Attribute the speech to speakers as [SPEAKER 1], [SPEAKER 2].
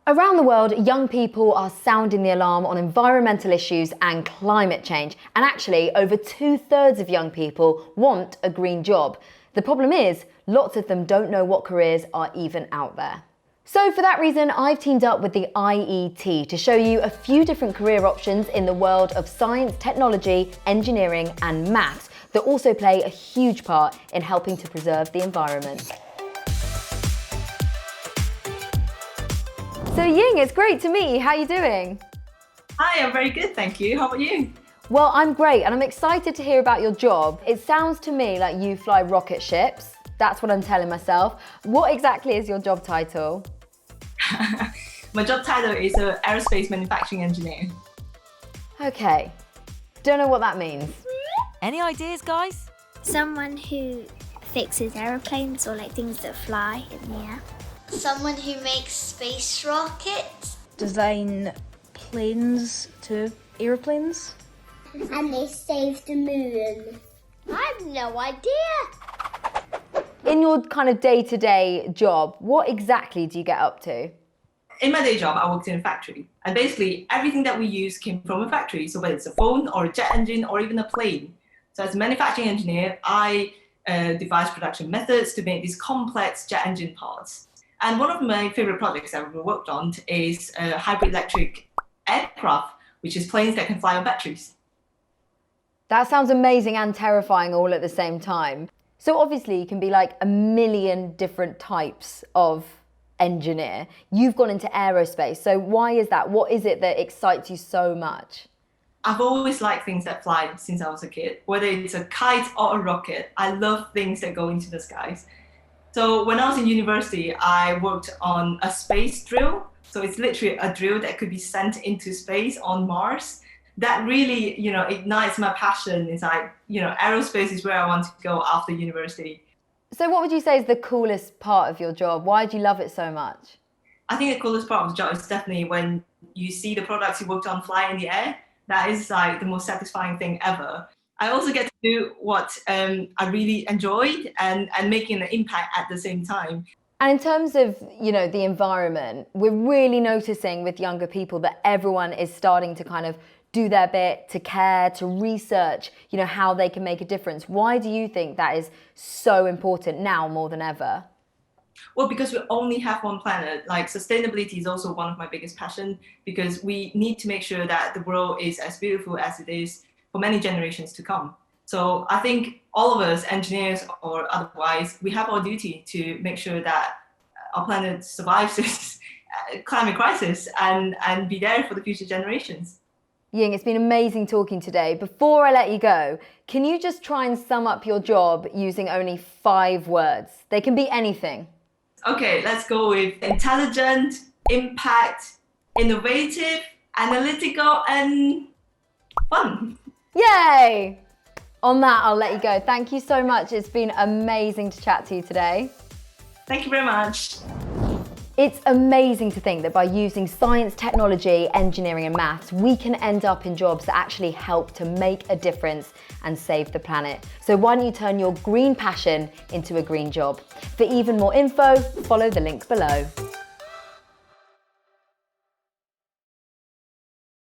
[SPEAKER 1] Around the world, young people are sounding the alarm on environmental issues and climate change. And actually, over 2/3 of young people want a green job. The problem is, lots of them don't know what careers are even out there. So for that reason, I've teamed up with the IET to show you a few different career options in the world of science, technology, engineering, and maths that also play a huge part in helping to preserve the environment. So Ying, it's great to meet you. How are you doing?
[SPEAKER 2] Hi, I'm very good, thank you. How about you?
[SPEAKER 1] Well, I'm great, and I'm excited to hear about your job. It sounds to me like you fly rocket ships. That's what I'm telling myself. What exactly is your job title?
[SPEAKER 2] My job title is an aerospace manufacturing engineer.
[SPEAKER 1] Okay, don't know what that means.
[SPEAKER 3] Any ideas, guys?
[SPEAKER 4] Someone who fixes aeroplanes or like things that fly in the air.
[SPEAKER 5] Someone who makes space rockets.
[SPEAKER 6] Design planes to aeroplanes.
[SPEAKER 7] And they saved the moon.
[SPEAKER 5] I have no idea.
[SPEAKER 1] In your kind of day-to-day job, what exactly do you get up to?
[SPEAKER 2] In my day job, I worked in a factory. And basically, everything that we use came from a factory. So whether it's a phone or a jet engine or even a plane. So as a manufacturing engineer, I devise production methods to make these complex jet engine parts. And one of my favorite projects I've ever worked on is a hybrid electric aircraft, which is planes that can fly on batteries.
[SPEAKER 1] That sounds amazing and terrifying all at the same time. So obviously you can be like a million different types of engineer. You've gone into aerospace. So why is that? What is it that excites you so much?
[SPEAKER 2] I've always liked things that fly since I was a kid. Whether it's a kite or a rocket, I love things that go into the skies. So when I was in university, I worked on a space drill. So it's literally a drill that could be sent into space on Mars. That really, ignites my passion. It's like, aerospace is where I want to go after university.
[SPEAKER 1] So what would you say is the coolest part of your job? Why do you love it so much?
[SPEAKER 2] I think the coolest part of the job is definitely when you see the products you worked on fly in the air. That is like the most satisfying thing ever. I also get to do what I really enjoyed and making an impact at the same time.
[SPEAKER 1] And in terms of, the environment, we're really noticing with younger people that everyone is starting to kind of do their bit, to care, to research, how they can make a difference. Why do you think that is so important now more than ever?
[SPEAKER 2] Well, because we only have one planet. Like sustainability is also one of my biggest passions because we need to make sure that the world is as beautiful as it is for many generations to come. So I think all of us, engineers or otherwise, we have our duty to make sure that our planet survives this climate crisis and be there for the future generations.
[SPEAKER 1] Ying, it's been amazing talking today. Before I let you go, can you just try and sum up your job using only 5 words? They can be anything.
[SPEAKER 2] Okay, let's go with intelligent, impact, innovative, analytical, and fun.
[SPEAKER 1] Yay! On that, I'll let you go. Thank you so much. It's been amazing to chat to you today.
[SPEAKER 2] Thank you very much.
[SPEAKER 1] It's amazing to think that by using science, technology, engineering and maths, we can end up in jobs that actually help to make a difference and save the planet. So why don't you turn your green passion into a green job? For even more info, follow the link below.